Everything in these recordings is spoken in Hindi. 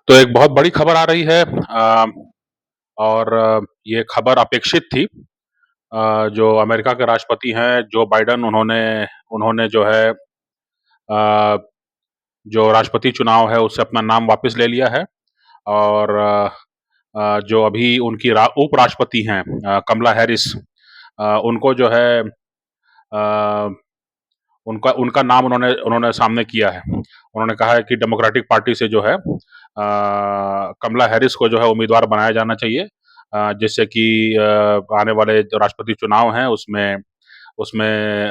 तो एक बहुत बड़ी खबर आ रही है और ये खबर अपेक्षित थी। जो अमेरिका के राष्ट्रपति हैं जो बाइडेन उन्होंने उन्होंने जो है जो राष्ट्रपति चुनाव है उससे अपना नाम वापस ले लिया है और जो अभी उनकी उपराष्ट्रपति हैं कमला हैरिस, उनको जो है उनका उनका नाम उन्होंने उन्होंने सामने किया है। उन्होंने कहा है कि डेमोक्रेटिक पार्टी से जो है कमला हैरिस को जो है उम्मीदवार बनाया जाना चाहिए, जिससे कि आने वाले जो राष्ट्रपति चुनाव हैं उसमें उसमें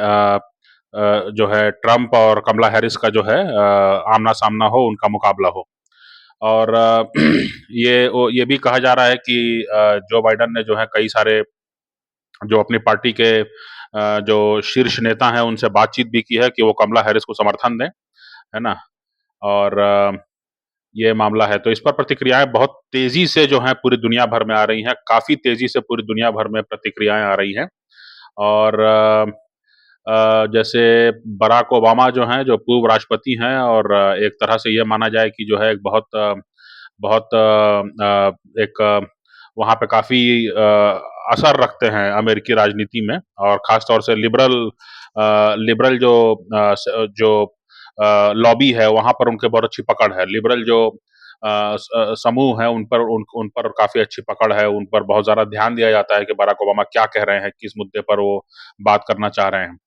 जो है ट्रंप और कमला हैरिस का जो है आमना सामना हो, उनका मुकाबला हो। और ये भी कहा जा रहा है कि जो बाइडेन ने जो है कई सारे जो अपनी पार्टी के जो शीर्ष नेता हैं उनसे बातचीत भी की है कि वो कमला हैरिस को समर्थन दें, है ना? और ये मामला है, तो इस पर प्रतिक्रियाएं बहुत तेजी से जो है पूरी दुनिया भर में आ रही हैं, काफी तेजी से पूरी दुनिया भर में प्रतिक्रियाएं आ रही हैं। और जैसे बराक ओबामा जो हैं, जो पूर्व राष्ट्रपति हैं और एक तरह से ये माना जाए कि जो है एक बहुत एक वहाँ पे काफ़ी असर रखते हैं अमेरिकी राजनीति में और ख़ास तौर से लिबरल जो लॉबी है वहाँ पर उनके बहुत अच्छी पकड़ है। लिबरल जो समूह है उन पर काफ़ी अच्छी पकड़ है, उन पर बहुत ज़्यादा ध्यान दिया जाता है कि बराक ओबामा क्या कह रहे हैं, किस मुद्दे पर वो बात करना चाह रहे हैं।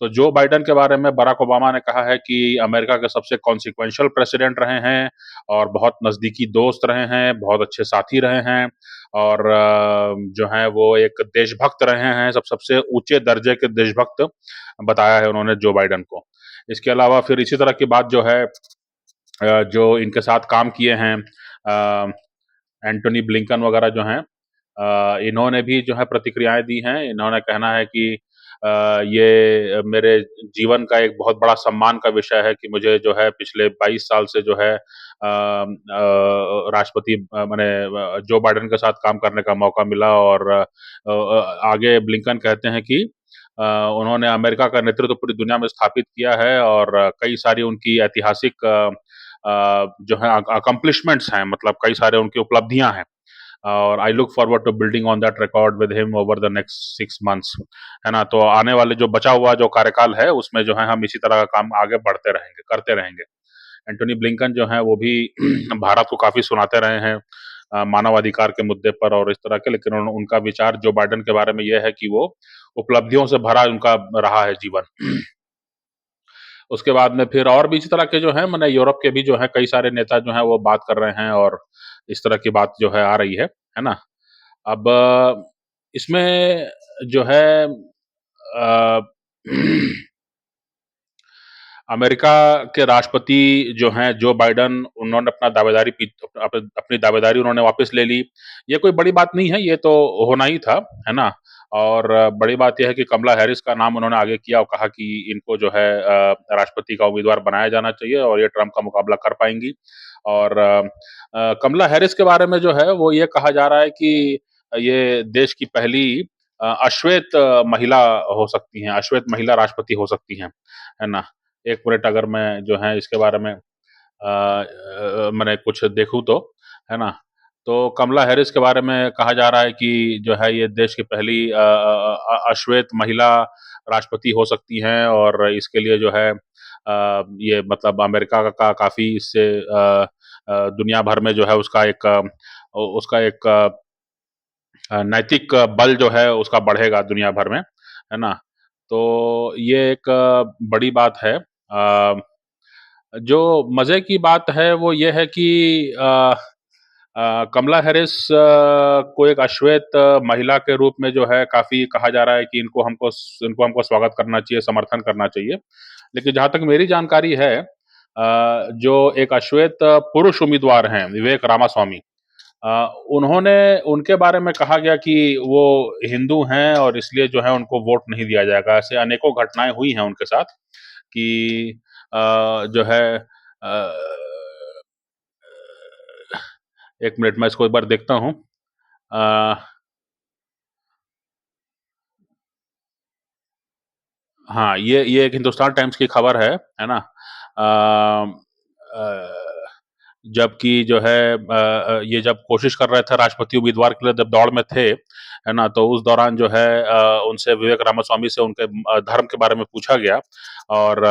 तो जो बाइडेन के बारे में बराक ओबामा ने कहा है कि अमेरिका के सबसे कॉन्सिक्वेंशियल प्रेसिडेंट रहे हैं और बहुत नज़दीकी दोस्त रहे हैं, बहुत अच्छे साथी रहे हैं और जो हैं वो एक देशभक्त रहे हैं, सबसे ऊँचे दर्जे के देशभक्त बताया है उन्होंने जो बाइडेन को। इसके अलावा फिर इसी तरह की बात जो है जो इनके साथ काम किए हैं अ, एंटोनी ब्लिंकन वगैरह जो हैं, इन्होंने भी जो है प्रतिक्रियाएँ दी हैं। इन्होंने कहना है कि ये मेरे जीवन का एक बहुत बड़ा सम्मान का विषय है कि मुझे जो है पिछले 22 साल से जो है राष्ट्रपति माने जो बाइडेन के साथ काम करने का मौका मिला और आगे ब्लिंकन कहते हैं कि उन्होंने अमेरिका का नेतृत्व पूरी दुनिया में स्थापित किया है और कई सारी उनकी ऐतिहासिक जो है अकम्प्लिशमेंट्स हैं, मतलब कई सारे उनकी उपलब्धियाँ हैं। और I look forward to building on that record with him over the next 6 months, है ना? तो आने वाले जो बचा हुआ जो कार्यकाल है उसमें जो है हम इसी तरह का काम आगे बढ़ते रहेंगे, करते रहेंगे। एंटोनी ब्लिंकन जो हैं वो भी भारत को काफ़ी सुनाते रहे हैं मानवाधिकार के मुद्दे पर और इस तरह के, लेकिन उनका विचार जो बाइडेन के बारे में ये है कि वो उपलब्धियों से भरा उनका रहा है जीवन। उसके बाद में फिर और भी इसी तरह के जो हैं माने यूरोप के भी जो हैं कई सारे नेता जो हैं वो बात कर रहे हैं और इस तरह की बात जो है आ रही है ना? अब इसमें जो है अ, अमेरिका के राष्ट्रपति जो हैं जो बाइडेन, उन्होंने अपनी दावेदारी उन्होंने वापस ले ली। ये कोई बड़ी बात नहीं है, ये तो होना ही था, है ना? और बड़ी बात ये है कि कमला हैरिस का नाम उन्होंने आगे किया और कहा कि इनको जो है राष्ट्रपति का उम्मीदवार बनाया जाना चाहिए और ये ट्रंप का मुकाबला कर पाएँगी। और कमला हैरिस के बारे में जो है वो ये कहा जा रहा है कि ये देश की पहली अश्वेत महिला हो सकती हैं, अश्वेत महिला राष्ट्रपति हो सकती हैं, है ना? 1 मिनट अगर मैं जो है इसके बारे में मैंने कुछ देखूँ तो, है ना? तो कमला हैरिस के बारे में कहा जा रहा है कि जो है ये देश की पहली अश्वेत महिला राष्ट्रपति हो सकती हैं और इसके लिए जो है ये मतलब अमेरिका का काफ़ी इससे दुनिया भर में जो है उसका एक नैतिक बल जो है उसका बढ़ेगा दुनिया भर में, है ना? तो ये एक बड़ी बात है। जो मज़े की बात है वो ये है कि कमला हैरिस को एक अश्वेत महिला के रूप में जो है काफ़ी कहा जा रहा है कि इनको हमको स्वागत करना चाहिए, समर्थन करना चाहिए। लेकिन जहाँ तक मेरी जानकारी है जो एक अश्वेत पुरुष उम्मीदवार हैं, विवेक रामास्वामी, अ, उन्होंने उनके बारे में कहा गया कि वो हिंदू हैं और इसलिए जो है उनको वोट नहीं दिया जाएगा। ऐसे अनेकों घटनाएँ हुई हैं उनके साथ कि जो है 1 मिनट मैं इसको एक बार देखता हूँ। अ, हाँ, ये एक हिंदुस्तान टाइम्स की खबर है ना? अ, जबकि जो है ये जब कोशिश कर रहे थे राष्ट्रपति उम्मीदवार के लिए, जब दौड़ में थे, है ना? तो उस दौरान जो है उनसे विवेक रामास्वामी से उनके धर्म के बारे में पूछा गया और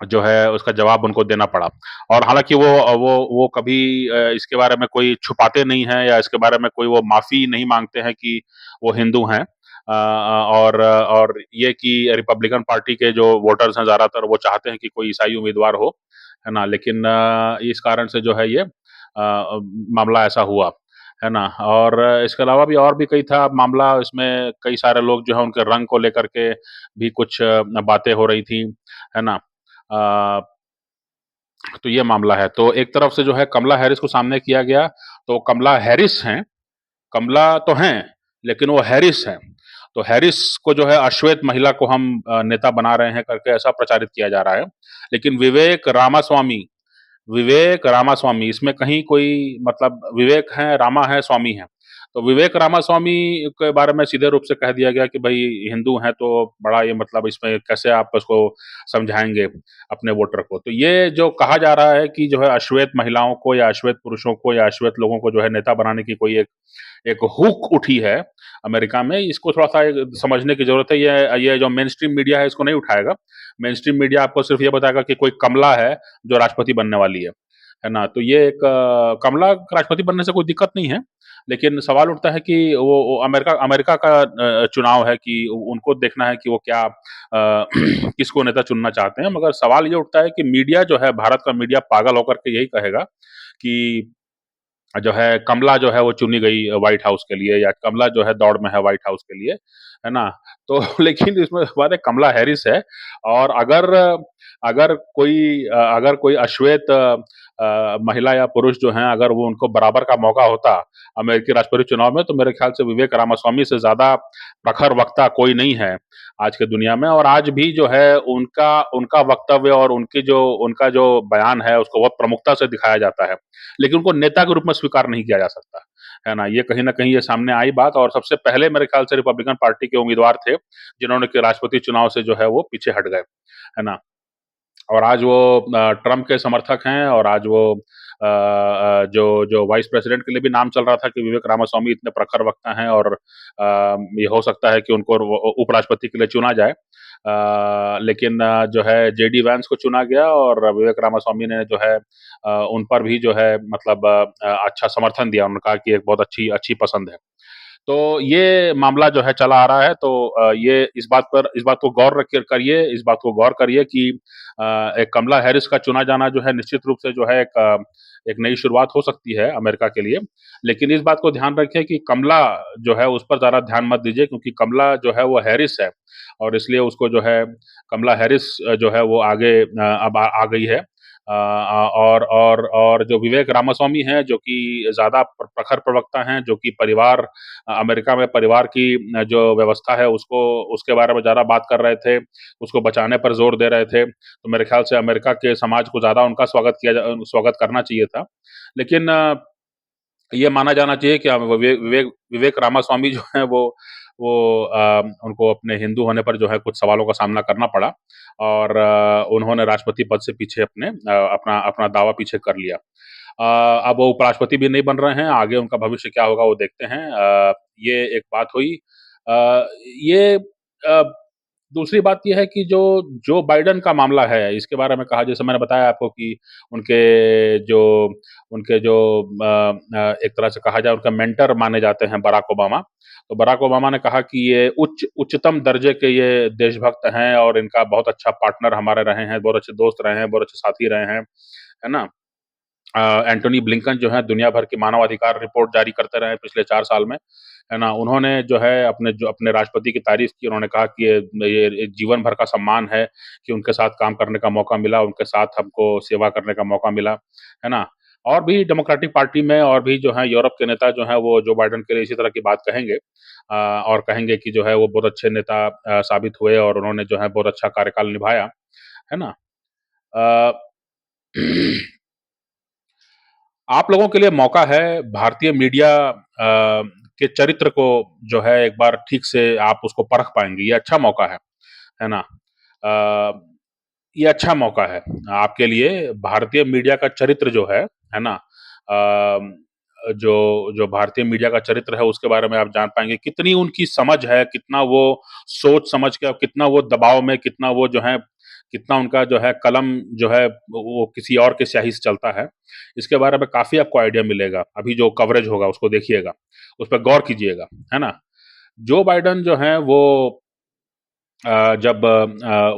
जो है उसका जवाब उनको देना पड़ा। और हालाँकि वो कभी इसके बारे में कोई छुपाते नहीं हैं या इसके बारे में कोई वो माफ़ी नहीं माँगते हैं कि वो हिंदू हैं। और ये कि रिपब्लिकन पार्टी के जो वोटर्स हैं ज़्यादातर वो चाहते हैं कि कोई ईसाई उम्मीदवार हो, है ना? लेकिन इस कारण से जो है ये मामला ऐसा हुआ, है ना? और इसके अलावा भी और भी कई था मामला, इसमें कई सारे लोग जो है उनके रंग को लेकर के भी कुछ बातें हो रही थी, है ना? अ, तो ये मामला है। तो एक तरफ से जो है कमला हैरिस को सामने किया गया, तो कमला हैरिस हैं, कमला तो हैं, लेकिन वो हैरिस हैं। तो हैरिस को जो है अश्वेत महिला को हम नेता बना रहे हैं करके ऐसा प्रचारित किया जा रहा है। लेकिन विवेक रामास्वामी इसमें कहीं कोई मतलब विवेक है, रामा है, स्वामी है। तो विवेक रामास्वामी के बारे में सीधे रूप से कह दिया गया कि भई हिंदू हैं तो बड़ा ये मतलब इसमें कैसे आप उसको समझाएँगे अपने वोटर को। तो ये जो कहा जा रहा है कि जो है अश्वेत महिलाओं को या अश्वेत पुरुषों को या अश्वेत लोगों को जो है नेता बनाने की कोई एक एक हुक उठी है अमेरिका में, इसको थोड़ा-सा एक समझने की ज़रूरत है। ये जो मेनस्ट्रीम मीडिया है इसको नहीं उठाएगा। मेनस्ट्रीम मीडिया आपको सिर्फ़ ये बताएगा कि कोई कमला है जो राष्ट्रपति बनने वाली है ना? तो ये एक कमला राष्ट्रपति बनने से कोई दिक्कत नहीं है, लेकिन सवाल उठता है कि वो अमेरिका अमेरिका का चुनाव है कि उनको देखना है कि वो क्या किसको नेता चुनना चाहते हैं। मगर सवाल ये उठता है कि मीडिया जो है, भारत का मीडिया पागल होकर के यही कहेगा कि जो है कमला जो है वो चुनी गई व्हाइट हाउस के लिए या कमला जो है दौड़ में है व्हाइट हाउस के लिए, है ना? तो लेकिन इसमें बात है कमला हैरिस है और अगर अगर अगर कोई अश्वेत महिला या पुरुष जो हैं अगर वो उनको बराबर का मौका होता अमेरिकी राष्ट्रपति चुनाव में तो मेरे ख्याल से विवेक रामास्वामी से ज़्यादा प्रखर वक्ता कोई नहीं है आज के दुनिया में और आज भी जो है उनका उनका वक्तव्य और उनका जो बयान है उसको बहुत प्रमुखता से दिखाया जाता है। लेकिन उनको नेता के रूप में स्वीकार नहीं किया जा सकता, है ना? ये कहीं न कहीं ये सामने आई बात और सबसे पहले मेरे ख्याल से रिपब्लिकन पार्टी के उम्मीदवार थे, जिन्होंने कि राष्ट्रपति चुनाव से जो है वो पीछे हट गए, है ना? और आज वो ट्रम्प के समर्थक हैं और आज वो जो जो वाइस प्रेसिडेंट के लिए भी नाम चल रहा था कि विवेक रामास्वामी इतने प्रखर वक्ता हैं और ये हो सकता है कि उनको उपराष्ट्रपति के लिए चुना जाए। लेकिन जो है जेडी वैंस को चुना गया और विवेक रामास्वामी ने जो है उन पर भी जो है मतलब अच्छा समर्थन दिया। उन्होंने कहा कि एक बहुत अच्छी अच्छी पसंद है। तो ये मामला जो है चला आ रहा है तो ये इस बात को गौर रख करिए इस बात को गौर करिए कि एक कमला हैरिस का चुना जाना जो है निश्चित रूप से जो है एक नई शुरुआत हो सकती है अमेरिका के लिए। लेकिन इस बात को ध्यान रखें कि कमला जो है उस पर ज़्यादा ध्यान मत दीजिए क्योंकि कमला जो है वो हैरिस है और इसलिए उसको जो है कमला हैरिस जो है वो आगे अब आ गई है। और जो विवेक रामास्वामी हैं जो कि ज़्यादा प्रखर प्रवक्ता हैं जो कि अमेरिका में परिवार की जो व्यवस्था है उसको उसके बारे में ज़्यादा बात कर रहे थे, उसको बचाने पर ज़ोर दे रहे थे। तो मेरे ख़्याल से अमेरिका के समाज को ज़्यादा उनका स्वागत करना चाहिए था। लेकिन ये माना जाना चाहिए कि विवेक विवेक रामास्वामी जो हैं वो उनको अपने हिंदू होने पर जो है कुछ सवालों का सामना करना पड़ा और उन्होंने राष्ट्रपति पद से पीछे अपना अपना दावा पीछे कर लिया। अब वो उपराष्ट्रपति भी नहीं बन रहे हैं, आगे उनका भविष्य क्या होगा वो देखते हैं। ये एक बात हुई। ये दूसरी बात ये है कि जो जो बाइडेन का मामला है, इसके बारे में कहा जैसे मैंने बताया आपको कि उनके जो उनके जो एक तरह से कहा जाए उनका मेंटर माने जाते हैं बराक ओबामा। तो बराक ओबामा ने कहा कि ये उच्चतम दर्जे के ये देशभक्त हैं और इनका बहुत अच्छा पार्टनर हमारे रहे हैं, बहुत अच्छे दोस्त रहे हैं, बहुत अच्छे साथी रहे हैं, है ना? एंटोनी ब्लिंकन जो है दुनिया भर की मानवाधिकार रिपोर्ट जारी करते रहे पिछले 4 साल में, है ना? उन्होंने जो है अपने राष्ट्रपति की तारीफ़ की, उन्होंने कहा कि ये जीवन भर का सम्मान है कि उनके साथ काम करने का मौका मिला, उनके साथ हमको सेवा करने का मौका मिला, है ना? और भी डेमोक्रेटिक पार्टी में और भी जो है यूरोप के नेता जो हैं वो जो बाइडेन के लिए इसी तरह की बात कहेंगे और कहेंगे कि जो है वो बहुत अच्छे नेता साबित हुए और उन्होंने जो है बहुत अच्छा कार्यकाल निभाया, है ना? अ आप लोगों के लिए मौका है भारतीय मीडिया के चरित्र को जो है एक बार ठीक से आप उसको परख पाएँगे, ये अच्छा मौका है ना? अ, ये अच्छा मौका है आपके लिए। भारतीय मीडिया का चरित्र जो है ना? जो जो भारतीय मीडिया का चरित्र है उसके बारे में आप जान पाएँगे, कितनी उनकी समझ है, कितना वो सोच समझ के और कितना वो दबाव में, कितना वो जो है, कितना उनका जो है कलम जो है वो किसी और की स्याही से चलता है। इसके बारे में काफ़ी आपको आइडिया मिलेगा। अभी जो कवरेज होगा उसको देखिएगा, उस पे गौर कीजिएगा, है ना? जो बाइडेन जो हैं वो जब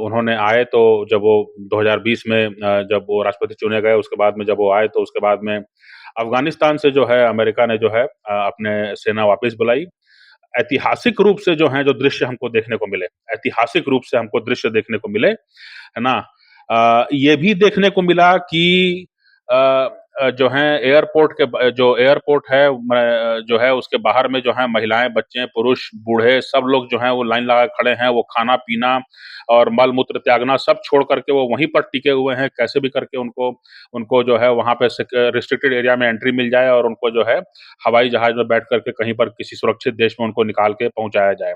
उन्होंने आए तो जब वो 2020 में जब वो राष्ट्रपति चुने गए, उसके बाद में जब वो आए तो उसके बाद में अफ़गानिस्तान से जो है अमेरिका ने जो है अपने सेना वापस बुलाई। ऐतिहासिक रूप से जो हैं, जो दृश्य हमको देखने को मिले, ऐतिहासिक रूप से हमको दृश्य देखने को मिले, है ना? ये भी देखने को मिला कि जो हैं एयरपोर्ट के जो एयरपोर्ट है जो है उसके बाहर में जो है महिलाएँ, बच्चे, पुरुष, बूढ़े सब लोग जो हैं वो लाइन लगा के खड़े हैं। वो खाना-पीना और मल-मूत्र त्यागना सब छोड़ कर के वो वहीं पर टिके हुए हैं। कैसे भी करके उनको उनको जो है वहाँ पे रिस्ट्रिक्टेड एरिया में एंट्री मिल जाए और उनको जो है हवाई जहाज में बैठ कर के कहीं पर किसी सुरक्षित देश में उनको निकाल के पहुँचाया जाए।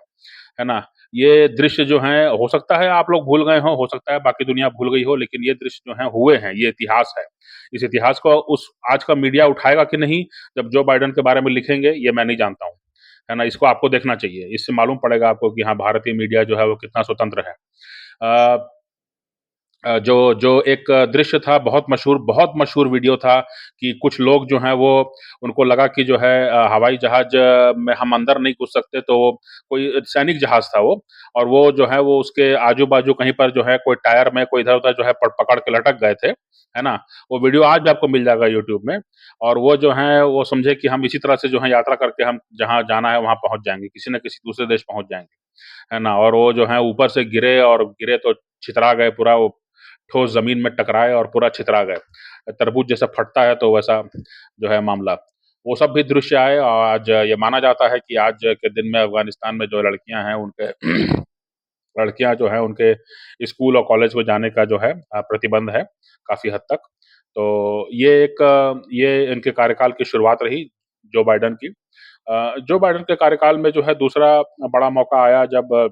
है ना? ये दृश्य जो हैं हो सकता है आप लोग भूल गए हों, हो सकता है बाकी दुनिया भूल गई हो, लेकिन ये दृश्य जो हैं हुए हैं, ये इतिहास है। इस इतिहास को उस आज का मीडिया उठाएगा कि नहीं, जब जो बाइडेन के बारे में लिखेंगे, ये मैं नहीं जानता हूँ। है ना? इसको आपको देखना चाहिए। इससे मालूम पड़ेगा आपको कि हाँ, भारतीय मीडिया जो है वो कितना स्वतंत्र है। अ जो जो एक दृश्य था बहुत मशहूर वीडियो था कि कुछ लोग जो हैं वो उनको लगा कि जो है हवाई जहाज में हम अंदर नहीं घुस सकते तो कोई सैनिक जहाज था वो और वो जो है वो उसके आजू-बाजू कहीं पर जो है कोई टायर में कोई इधर-उधर जो है पकड़ के लटक गए थे, है ना? वो वीडियो आज भी आपको मिल जाएगा यूट्यूब में और वो जो हैं वो समझे कि हम इसी तरह से जो है यात्रा करके हम जहाँ जाना है वहाँ पहुँच जाएँगे, किसी न किसी दूसरे देश पहुँच जाएँगे, है ना? और वो जो है ऊपर से गिरे और गिरे तो छितरा गए पूरा वो ठोस ज़मीन में टकराए और पूरा छितरा गए। तरबूज जैसा फटता है तो वैसा जो है मामला। वो सब भी दृश्य आए और आज ये माना जाता है कि आज के दिन में अफ़गानिस्तान में जो लड़कियाँ हैं उनके लड़कियाँ जो हैं उनके स्कूल और कॉलेज में जाने का जो है प्रतिबंध है काफ़ी हद तक। तो ये इनके कार्यकाल की शुरुआत रही जो बाइडेन की। जो बाइडेन के कार्यकाल में जो है दूसरा बड़ा मौका आया जब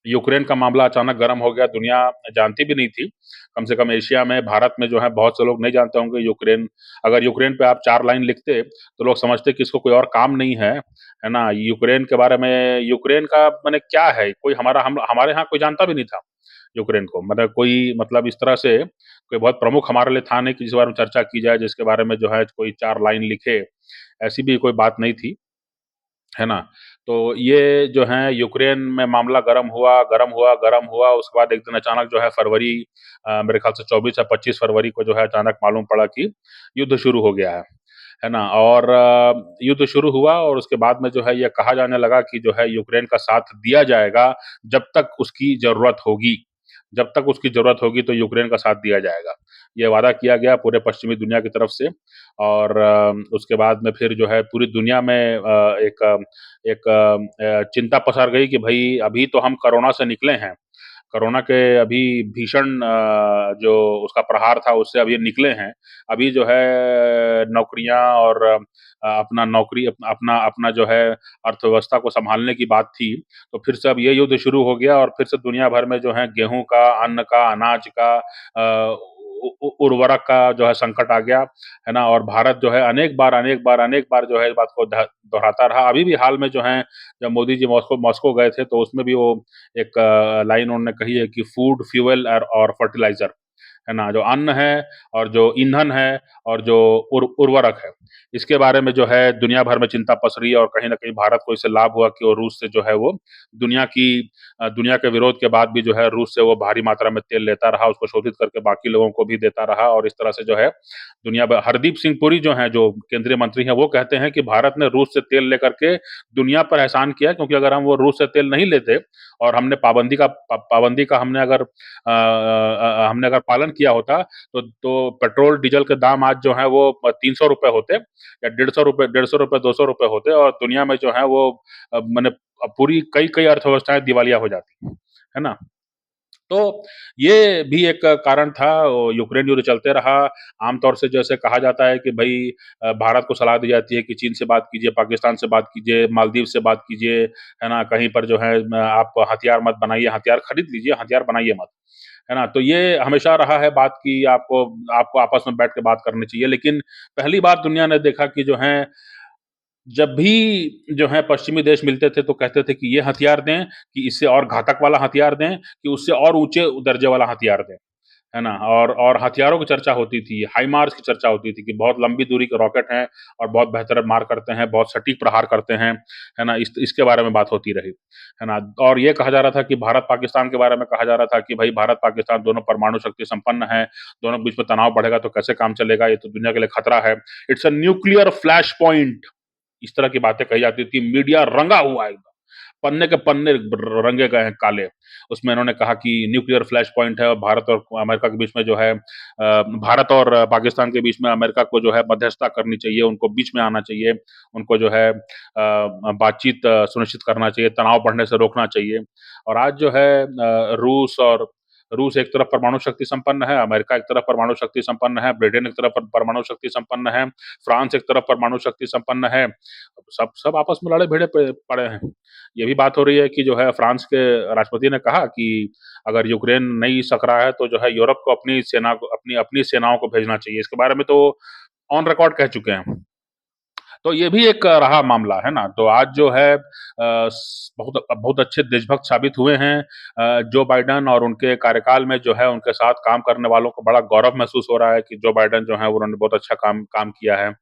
यूक्रेन का मामला अचानक गर्म हो गया, दुनिया जानती भी नहीं थी। कम से कम एशिया में, भारत में जो है बहुत से लोग नहीं जानते होंगे यूक्रेन अगर यूक्रेन पे आप 4 लाइन लिखते, तो लोग समझते कि इसको कोई और काम नहीं है ना? यूक्रेन के बारे में यूक्रेन का माने क्या है? कोई हमारे यहाँ कोई जानता भी नहीं था यूक्रेन को। मतलब कोई मतलब इस तरह से कोई बहुत प्रमुख हमारे लिए था नहीं कि जिस बारे में चर्चा की जाए, जिसके बारे में जो है कोई 4 लाइन लिखे, ऐसी भी कोई बात नहीं थी। है ना? तो ये जो है यूक्रेन में मामला गरम हुआ, उसके बाद एक दिन अचानक जो है फरवरी मेरे ख़्याल से 24 या 25 फरवरी को जो है अचानक मालूम पड़ा कि युद्ध शुरू हो गया है ना? और युद्ध शुरू हुआ और उसके बाद में जो है ये कहा जाने लगा कि जो है यूक्रेन का साथ दिया जाएगा, जब तक उसकी ज़रूरत होगी। जब तक उसकी ज़रूरत होगी तो यूक्रेन का साथ दिया जाएगा। ये वादा किया गया पूरे पश्चिमी दुनिया की तरफ से और उसके बाद में फिर जो है पूरी दुनिया में चिंता पसार गई कि भई अभी तो हम कोरोना से निकले हैं। कोरोना के अभी भीषण जो उसका प्रहार था उससे अभी निकले हैं। अभी जो है नौकरियाँ और अपना नौकरी अपना अपना जो है अर्थव्यवस्था को सँभालने की बात थी, तो फिर से अब ये युद्ध शुरू हो गया और फिर से दुनिया भर में जो है गेहूँ का, अन्न का, अनाज का उ उ उर्वरक का जो है संकट आ गया, है ना? और भारत जो है अनेक बार जो है इस बात को दोहराता रहा। अभी भी हाल में जो है जब मोदी जी मॉस्को मॉस्को गए थे तो उसमें भी वो एक लाइन उन्होंने कही है कि फूड, फ्यूल और फर्टिलाइज़र, है ना? जो अन्न है और जो ईंधन है और जो उर्वरक है, इसके बारे में जो है दुनिया भर में चिंता पसरी और कहीं न कहीं भारत को इससे लाभ हुआ कि वो रूस से जो है वो दुनिया की दुनिया के विरोध के बाद भी जो है रूस से वो भारी मात्रा में तेल लेता रहा, उसको शोधित करके बाकी लोगों को भी देता रहा और इस तरह से जो है दुनिया भर हरदीप सिंह पुरी जो हैं, जो केंद्रीय मंत्री हैं, वो कहते हैं कि भारत ने रूस से तेल लेकर के दुनिया पर एहसान किया क्योंकि अगर हम वो रूस से तेल नहीं लेते और हमने पाबंदी का हमने अगर पालन किया होता तो पेट्रोल डीजल के दाम आज जो है वो ₹300 होते या ₹150 ₹200 होते और दुनिया में जो है वो माने पूरी कई अर्थव्यवस्थाएं दिवालिया हो जाती, है ना? तो ये भी एक कारण था यूक्रेन युद्ध चलते रहा। आमतौर से जैसे कहा जाता है कि भई भारत को सलाह दी जाती है कि चीन से बात कीजिए, पाकिस्तान से बात कीजिए, मालदीव से बात कीजिए, है ना? कहीं पर जो है आप हथियार मत बनाइए, हथियार खरीद लीजिए, हथियार बनाइए मत, है ना? तो ये हमेशा रहा है बात कि आपको आपको आपस में बैठ के बात करनी चाहिए, लेकिन पहली बार दुनिया ने देखा कि जो है जब भी जो है पश्चिमी देश मिलते थे तो कहते थे कि ये हथियार दें, कि इससे और घातक वाला हथियार दें, कि उससे और ऊँचे दर्जे वाला हथियार दें, है ना? और हथियारों की चर्चा होती थी, हाइमार्स की चर्चा होती थी कि बहुत लंबी दूरी के रॉकेट हैं और बहुत बेहतर मार करते हैं, बहुत सटीक प्रहार करते हैं, है ना? इसके बारे में बात होती रही, है ना? और ये कहा जा रहा था कि भारत-पाकिस्तान के बारे में कहा जा रहा था कि भई भारत-पाकिस्तान दोनों परमाणु शक्ति संपन्न हैं, दोनों के बीच में तनाव बढ़ेगा तो कैसे काम चलेगा? ये तो दुनिया के लिए खतरा है। It's a nuclear flash point. इस तरह की बातें कही जाती थी, मीडिया रंगा हुआ है एकदम, पन्ने के पन्ने रंगे गए हैं काले। उसमें इन्होंने कहा कि न्यूक्लियर फ्लैश पॉइंट है और भारत और अमेरिका के बीच में जो है भारत और पाकिस्तान के बीच में अमेरिका को जो है मध्यस्थता करनी चाहिए, उनको बीच में आना चाहिए, उनको जो है बातचीत सुनिश्चित करना चाहिए, तनाव बढ़ने से रोकना चाहिए। और आज जो है रूस एक तरफ परमाणु शक्ति संपन्न है, अमेरिका एक तरफ परमाणु शक्ति संपन्न है, ब्रिटेन एक तरफ परमाणु शक्ति संपन्न है, फ्रांस एक तरफ परमाणु शक्ति संपन्न है। सब सब आपस में लड़े भिड़े पड़े हैं। ये भी बात हो रही है कि जो है फ्रांस के राष्ट्रपति ने कहा कि अगर यूक्रेन नहीं सक रहा है तो जो है यूरोप को अपनी अपनी सेनाओं को भेजना चाहिए। इसके बारे में तो ऑन रिकॉर्ड कह चुके हैं। तो ये भी एक रहा मामला, है ना? तो आज जो है बहुत बहुत अच्छे देशभक्त साबित हुए हैं जो बाइडेन और उनके कार्यकाल में जो है उनके साथ काम करने वालों को बड़ा गौरव महसूस हो रहा है कि जो बाइडेन जो है उन्होंने बहुत अच्छा काम काम किया है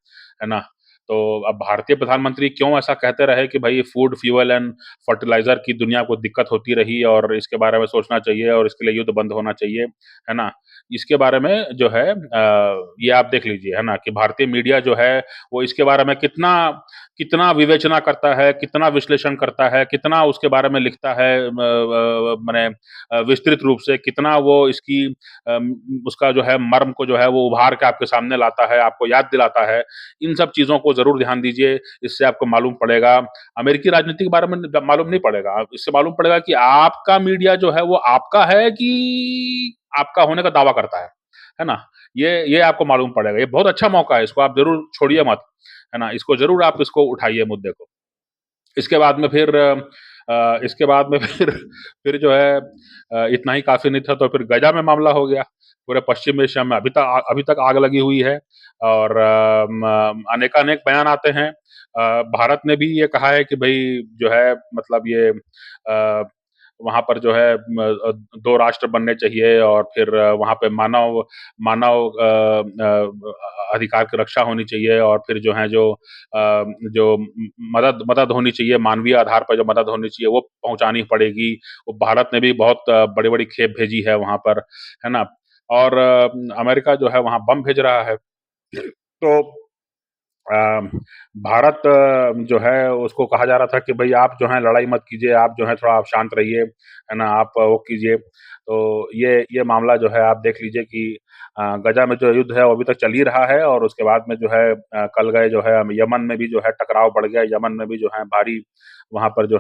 ना? तो अब भारतीय प्रधानमंत्री क्यों ऐसा कहते रहे कि भई फूड, फ्यूल एंड फर्टिलाइज़र की दुनिया को दिक्कत होती रही और इसके बारे में सोचना चाहिए और इसके लिए युद्ध बंद होना चाहिए, है ना? इसके बारे में जो है ये आप देख लीजिए, है ना? कि भारतीय मीडिया जो है वो इसके बारे में कितना कितना विवेचना करता है, कितना विश्लेषण करता है, कितना उसके बारे में लिखता है माने विस्तृत रूप से, कितना वो इसकी उसका जो है मर्म को जो है वो उभार के आपके सामने लाता है, आपको याद दिलाता है। इन सब चीज़ों को ज़रूर ध्यान दीजिए, इससे आपको मालूम पड़ेगा अमेरिकी राजनीति के बारे में मालूम नहीं पड़ेगा, इससे मालूम पड़ेगा कि आपका मीडिया जो है वो आपका है कि आपका होने का दावा करता है ना? ये आपको मालूम पड़ेगा। ये बहुत अच्छा मौका है, इसको आप ज़रूर छोड़िए मत, है ना? इसको ज़रूर आप इसको उठाइए मुद्दे को। इसके बाद में फिर इसके बाद में फिर जो है इतना ही काफ़ी नहीं था तो फिर गजा में मामला हो गया। पूरे पश्चिम एशिया में अभी तक आग लगी हुई है और अनेकानेक बयान आते हैं। भारत ने भी ये कहा है कि भई जो है मतलब ये वहाँ पर जो है 2 राष्ट्र बनने चाहिए और फिर वहाँ पे मानव मानव अधिकार की रक्षा होनी चाहिए और फिर जो है जो मदद मदद होनी चाहिए, मानवीय आधार पर जो मदद होनी चाहिए, वो पहुँचानी पड़ेगी। वो भारत ने भी बहुत बड़ी-बड़ी खेप भेजी है वहाँ पर, है ना? और अमेरिका जो है वहाँ बम भेज रहा है। तो अ, भारत जो है उसको कहा जा रहा था कि भई आप जो है लड़ाई मत कीजिए, आप जो है थोड़ा आप शांत रहिए, है ना? आप वो कीजिए। तो ये मामला जो है आप देख लीजिए कि गजा में जो युद्ध है वो अभी तक चल ही रहा है और उसके बाद में जो है कल गए जो है यमन में भी जो है टकराव बढ़ गया, यमन में भी जो है भारी वहाँ पर जो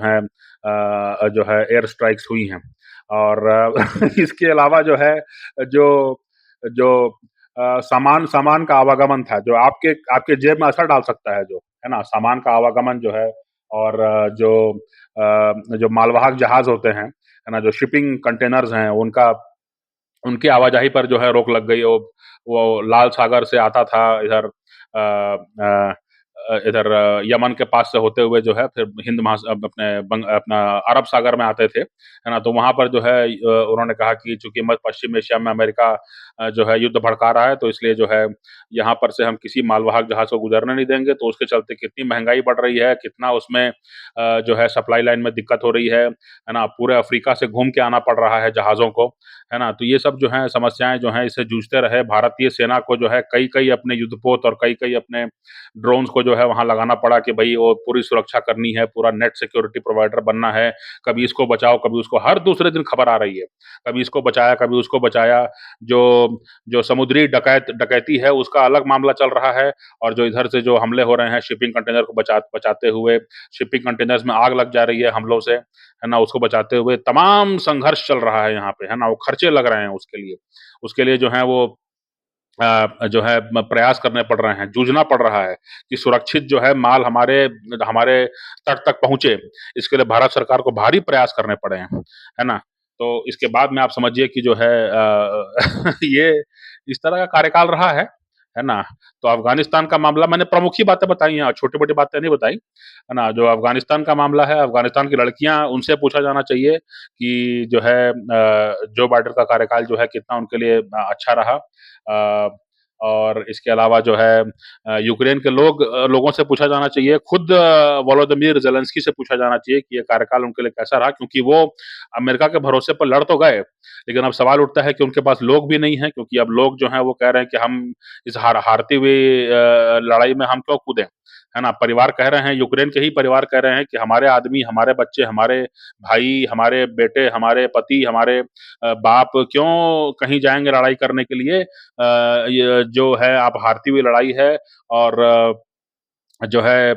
है एयर स्ट्राइक्स हुई हैं। और इसके अलावा जो है जो जो सामान सामान का आवागमन था, जो आपके आपके जेब में असर डाल सकता है जो, है ना? सामान का आवागमन जो है और जो मालवाहक जहाज़ होते हैं, है ना? जो शिपिंग कंटेनर्स हैं, उनकी आवाजाही पर जो है रोक लग गई। वो लाल सागर से आता था इधर इधर यमन के पास से होते हुए जो है फिर अपना अरब सागर में आते थे, है ना? तो वहाँ पर जो है उन्होंने कहा कि चूँकि मध्य पश्चिम एशिया में अमेरिका जो है युद्ध भड़का रहा है, तो इसलिए जो है यहाँ पर से हम किसी मालवाहक जहाज़ को गुज़रने नहीं देंगे। तो उसके चलते कितनी महँगाई बढ़ रही है, कितना उसमें जो है सप्लाई लाइन में दिक्कत हो रही है ना? पूरे अफ्रीका से घूम के आना पड़ रहा है जहाज़ों को, है ना? तो ये सब जो हैं समस्याएँ जो हैं इससे जूझते रहे। भारतीय सेना को जो है कई-कई अपने युद्धपोत और कई-कई अपने ड्रोन्स को जो है वहाँ लगाना पड़ा कि भई वो पूरी सुरक्षा करनी है, पूरा नेट सिक्योरिटी प्रोवाइडर बनना है। कभी इसको बचाओ, कभी उसको हर दूसरे दिन खबर आ रही है। कभी इसको बचाया, कभी उसको बचाया। जो जो समुद्री डकैती है उसका अलग मामला चल रहा है और जो इधर से जो हमले हो रहे हैं शिपिंग कंटेनर को बचाते हुए, शिपिंग कंटेनर्स में आग लग जा रही है हमलों से, है ना? उसको बचाते हुए तमाम संघर्ष चल रहा है यहाँ पे, है ना? वो खर्चे लग रहे हैं उसके लिए। उसके लिए जो है वो जो है प्रयास करने पड़ रहे हैं, जूझना पड़ रहा है कि सुरक्षित जो है माल हमारे हमारे तट तक पहुँचे। इसके लिए भारत सरकार को भारी प्रयास करने पड़े हैं, है ना? तो इसके बाद में आप समझिए कि जो है ये इस तरह का कार्यकाल रहा है ना? तो अफ़गानिस्तान का मामला मैंने प्रमुख ही बातें बताई हैं, छोटी-मोटी बातें नहीं बताई, है ना? जो अफ़गानिस्तान का मामला है, अफ़गानिस्तान की लड़कियाँ उनसे पूछा जाना चाहिए कि जो है जो बाइडेन का कार्यकाल जो है कितना उनके लिए अच्छा रहा। और इसके अलावा जो है यूक्रेन के लोगों से पूछा जाना चाहिए, खुद वोलोदिमीर ज़ेलेंस्की से पूछा जाना चाहिए कि ये कार्यकाल उनके लिए कैसा रहा, क्योंकि वो अमेरिका के भरोसे पर लड़ तो गए, लेकिन अब सवाल उठता है कि उनके पास लोग भी नहीं हैं, क्योंकि अब लोग जो हैं वो कह रहे हैं कि हम इस हारती हुई लड़ाई में हम क्यों कूदें, है ना? परिवार कह रहे हैं, यूक्रेन के ही परिवार कह रहे हैं कि हमारे आदमी, हमारे बच्चे, हमारे भाई, हमारे बेटे, हमारे पति, हमारे बाप क्यों कहीं जाएँगे लड़ाई करने के लिए? ये जो है आप हारती हुई लड़ाई है और जो है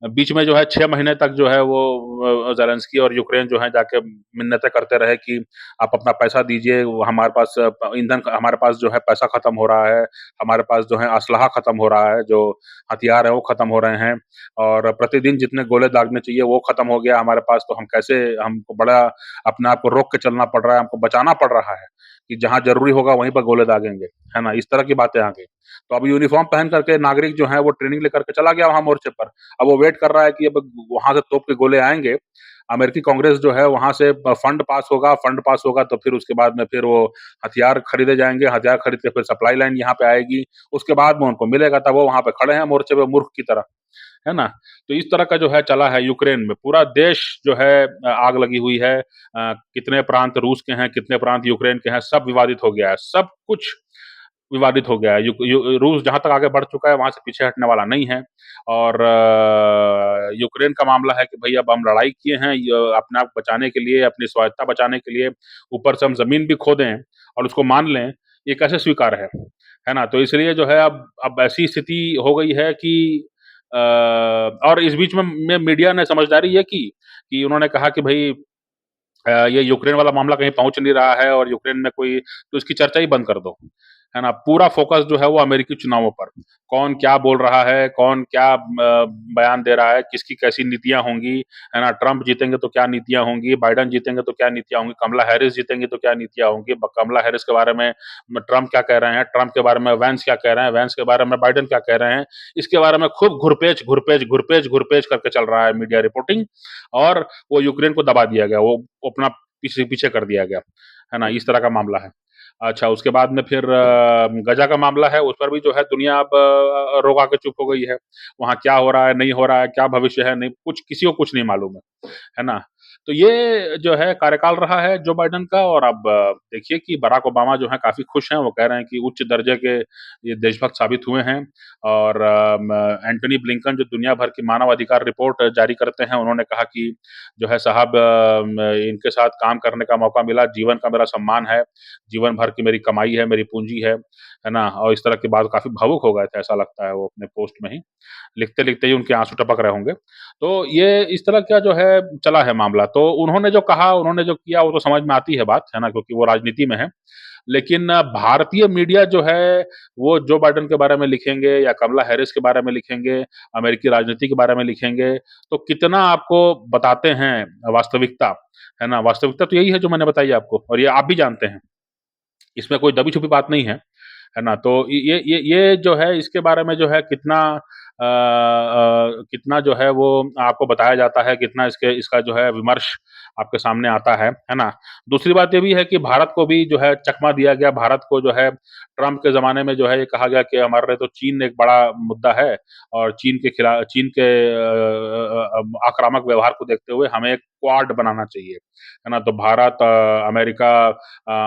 बीच में जो है 6 महीने तक जो है वो ज़ेलेंस्की और यूक्रेन जो है जाके मिन्नतें करते रहे कि आप अपना पैसा दीजिए, वो हमारे पास ईंधन हमारे पास जो है पैसा खत्म हो रहा है, हमारे पास जो है असलहा खत्म हो रहा है, जो हथियार हैं वो खत्म हो रहे हैं और प्रतिदिन जितने गोले दागने चाहिए वो खत्म हो गया हमारे पास, तो हम कैसे हमको बड़ा अपने आप को रोक के चलना पड़ रहा है, हमको बचाना पड़ रहा है कि जहाँ ज़रूरी होगा वहीं पर गोले दागेंगे, है ना? इस तरह की बातें आ गई। तो अब यूनिफ़ॉर्म पहन करके नागरिक जो है वो ट्रेनिंग लेकर के चला गया वहाँ मोर्चे पर। अब वो वेट कर रहा है कि अब वहाँ से तोप के गोले आएँगे। अमेरिकी कांग्रेस जो है वहाँ से फंड पास होगा तो फिर उसके बाद में फिर वो हथियार खरीदे जाएँगे, हथियार खरीद के फिर सप्लाई लाइन यहाँ पे आएगी। उसके बाद में उनको मिलेगा तब वो वहाँ पे खड़े हैं मोर्चे पे मूर्ख की तरह, है ना? तो इस तरह का जो है चला है यूक्रेन में। पूरा देश जो है आग लगी हुई है। कितने प्रांत रूस के हैं, कितने प्रांत यूक्रेन के हैं, सब विवादित हो गया है। सब कुछ विवादित हो गया है। रूस जहाँ तक आगे बढ़ चुका है, वहाँ से पीछे हटने वाला नहीं है और यूक्रेन का मामला है कि भई अब हम लड़ाई किए हैं अपने आप को बचाने के लिए, अपनी स्वायत्ता बचाने के लिए, ऊपर से हम ज़मीन भी खो दें और उसको मान लें, ये कैसे स्वीकार्य है ना? तो इसलिए जो है अब ऐसी स्थिति हो गई है कि और इस बीच में मीडिया ने समझदारी ये की कि उन्होंने कहा कि भई ये यूक्रेन वाला मामला कहीं पहुँच नहीं रहा है और यूक्रेन में कोई तो इसकी चर्चा ही बंद कर दो, है ना? पूरा फ़ोकस जो है वो अमेरिकी चुनावों पर। कौन क्या बोल रहा है, कौन क्या बयान दे रहा है, किसकी कैसी नीतियाँ होंगी, है ना? ट्रम्प जीतेंगे तो क्या नीतियाँ होंगी, बाइडेन जीतेंगे तो क्या नीतियाँ होंगी, कमला हैरिस जीतेंगी तो क्या नीतियाँ होंगी, कमला हैरिस के बारे में ट्रम्प क्या कह रहे हैं, ट्रम्प के बारे में वैंस क्या कह रहे हैं, वैंस के बारे में बाइडेन क्या कह रहे हैं। इसके बारे में खूब घुरपेच करके चल रहा है मीडिया रिपोर्टिंग और वो यूक्रेन को दबा दिया गया। वो अपना पीछे पीछे कर दिया गया, है ना? इस तरह का मामला है। अच्छा उसके बाद में फिर गजा का मामला है, उस पर भी जो है दुनिया अब रो के चुप हो गई है। वहाँ क्या हो रहा है, नहीं हो रहा है, क्या भविष्य है, नहीं कुछ किसी को कुछ नहीं मालूम है ना? तो ये जो है कार्यकाल रहा है जो बाइडेन का और अब देखिए कि बराक ओबामा जो हैं काफ़ी खुश हैं, वो कह रहे हैं कि उच्च दर्जे के ये देशभक्त साबित हुए हैं और एंटनी ब्लिंकन जो दुनिया भर की मानव अधिकार रिपोर्ट जारी करते हैं, उन्होंने कहा कि जो है साहब इनके साथ काम करने का मौका मिला, जीवन का मेरा सम्मान है, जीवन भर की मेरी कमाई है, मेरी पूँजी है ना? और इस तरह की बात काफ़ी भावुक हो गए थे, ऐसा लगता है वो अपने पोस्ट में ही। लिखते-लिखते ही उनके आँसू टपक रहे होंगे। तो ये इस तरह का जो है चला है मामला। तो उन्होंने जो कहा, उन्होंने जो किया वो तो समझ में आती है बात, है ना? क्योंकि वो राजनीति में हैं। लेकिन भारतीय मीडिया जो है, वो जो बाइडेन के बारे में लिखेंगे या कमला हैरिस के बारे में लिखेंगे, अमेरिकी राजनीति के बारे में लिखेंगे, तो कितना आपको बताते हैं वास्तविकता, है ना? वास्तविकता तो यही है जो मैंने बताई आपको और ये आप भी जानते हैं। इसमें कोई दबी-छुपी बात नहीं है ना? तो ये जो है इसके बारे में जो है कितना कितना जो है वो आपको बताया जाता है, कितना इसका जो है विमर्श आपके सामने आता है ना? दूसरी बात ये भी है कि भारत को भी जो है चकमा दिया गया, भारत को जो है ट्रम्प के ज़माने में जो है ये कहा गया कि हमारे लिए तो चीन एक बड़ा मुद्दा है और चीन के आक्रामक व्यवहार को देखते हुए हमें एक क्वाड बनाना चाहिए, है ना? तो भारत अमेरिका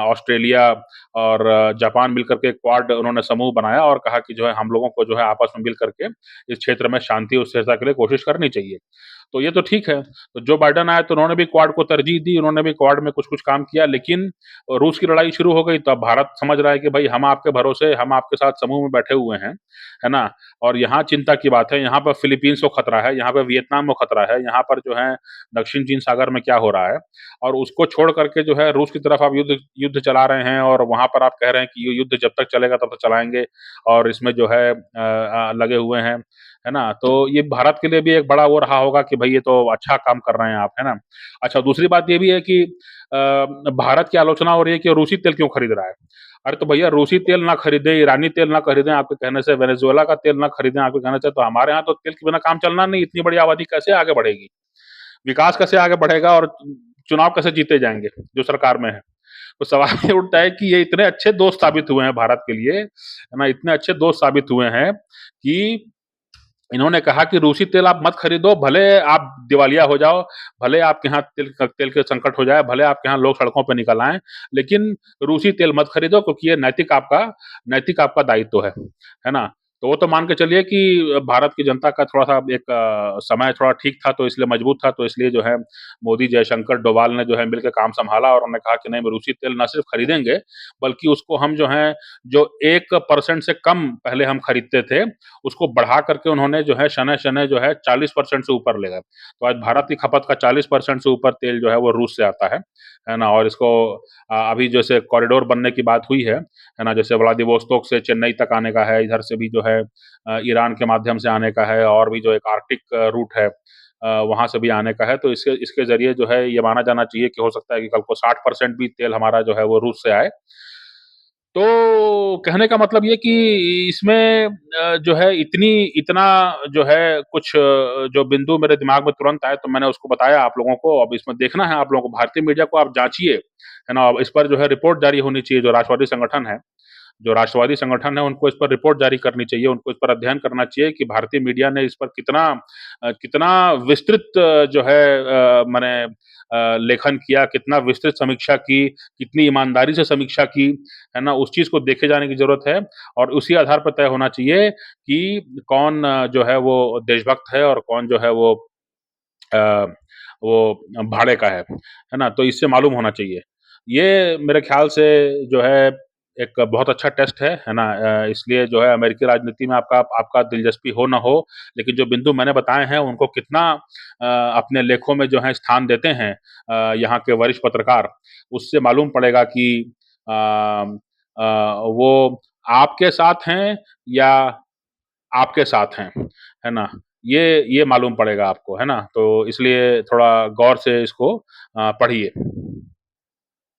ऑस्ट्रेलिया और जापान मिलकर के एक क्वाड उन्होंने समूह बनाया और कहा कि जो है हम लोगों को जो है आपस में मिल करके इस क्षेत्र में शांति और स्थिरता के लिए कोशिश करनी चाहिए। तो ये तो ठीक है। तो जो बाइडेन आए तो उन्होंने भी क्वाड को तरजीह दी, उन्होंने भी क्वाड में कुछ-कुछ काम किया लेकिन रूस की लड़ाई शुरू हो गई तो अब भारत समझ रहा है कि भई हम आपके भरोसे, हम आपके साथ समूह में बैठे हुए हैं, है ना? और यहाँ चिंता की बात है, यहाँ पर फिलीपींस को खतरा है, यहाँ पे वियतनाम को खतरा है, यहाँ पर जो है दक्षिण चीन सागर में क्या हो रहा है और उसको छोड़ करके जो है रूस की तरफ आप युद्ध युद्ध चला रहे हैं और वहाँ पर आप कह रहे हैं कि ये युद्ध जब तक चलेगा तब तक चलाएँगे और इसमें जो है लगे हुए हैं, है ना? तो ये भारत के लिए भी एक बड़ा वो रहा होगा कि भई ये तो अच्छा काम कर रहे हैं आप, है ना? अच्छा दूसरी बात ये भी है कि भारत की आलोचना हो रही है कि रूसी तेल क्यों खरीद रहा है? अरे तो भैया रूसी तेल ना खरीदें, ईरानी तेल ना खरीदें आपके कहने से, वेनेजुएला का तेल ना खरीदें आपके कहने से, तो हमारे यहाँ तो तेल के बिना काम चलना नहीं, इतनी बड़ी आबादी कैसे आगे बढ़ेगी? विकास कैसे आगे बढ़ेगा और चुनाव कैसे जीते जाएँगे, जो सरकार में है? तो सवाल ये उठता है कि ये इतने अच्छे दोस्त साबित हुए हैं भारत के लिए, है ना? इतने अच्छे दोस्त साबित हुए हैं कि इन्होंने कहा कि रूसी तेल आप मत खरीदो, भले आप दिवालिया हो जाओ, भले आपके यहाँ तेल के संकट हो जाए, भले आपके यहाँ लोग सड़कों पे निकल आएँ, लेकिन रूसी तेल मत खरीदो क्योंकि ये नैतिक आपका दायित्व है ना? तो वो तो मान के चलिए कि भारत की जनता का थोड़ा-सा एक समय थोड़ा ठीक था, तो इसलिए मजबूत था, तो इसलिए जो है मोदी, जयशंकर, डोभाल ने जो है मिलके काम सँभाला और उन्होंने कहा कि नहीं, रूसी तेल ना सिर्फ खरीदेंगे, बल्कि उसको हम जो है, जो 1% से कम पहले हम खरीदते थे, उसको बढ़ा करके उन्होंने जो है शनय-शनय जो है 40% से ऊपर ले गए। तो आज भारत की खपत का 40% से ऊपर तेल जो है वो रूस से आता है ना? और इसको अभी जैसे कॉरिडोर बनने की बात हुई है ना? जैसे व्लादिवोस्तोक से चेन्नई तक आने का है, इधर से भी जो है ईरान के माध्यम से आने का है और भी जो एक आर्कटिक रूट है वहाँ से भी आने का है, तो इसके इसके ज़रिए जो है ये माना जाना चाहिए कि हो सकता है कि कल को 60% भी तेल हमारा जो है वो रूस से आए। तो कहने का मतलब ये कि इसमें जो है इतना जो है कुछ जो बिंदु मेरे दिमाग में तुरंत आए तो मैंने उसको बताया आप लोगों को। अब इसमें देखना है आप लोगों को, भारतीय मीडिया को आप जाँचिए, है ना? अब इस पर जो है रिपोर्ट जारी होनी चाहिए, जो राष्ट्रवादी संगठन है उनको इस पर रिपोर्ट जारी करनी चाहिए, उनको इस पर अध्ययन करना चाहिए कि भारतीय मीडिया ने इस पर कितना विस्तृत जो है माने लेखन किया, कितना विस्तृत समीक्षा की, कितनी ईमानदारी से समीक्षा की, है ना? उस चीज़ को देखे जाने की ज़रूरत है और उसी आधार पर तय होना चाहिए कि कौन जो है वो देशभक्त है और कौन जो है अ, वो भाड़े का है ना? तो इससे मालूम होना चाहिए। ये मेरे ख़्याल से जो है एक बहुत अच्छा टेस्ट है ना? इसलिए जो है अमेरिकी राजनीति में आपका आपका दिलचस्पी हो ना हो, लेकिन जो बिंदु मैंने बताए हैं उनको कितना अपने लेखों में जो है स्थान देते हैं यहाँ के वरिष्ठ पत्रकार, उससे मालूम पड़ेगा कि अ वो आपके साथ हैं या आपके साथ हैं, है ना? ये मालूम पड़ेगा आपको, है ना? तो इसलिए थोड़ा गौर से इसको पढ़िए।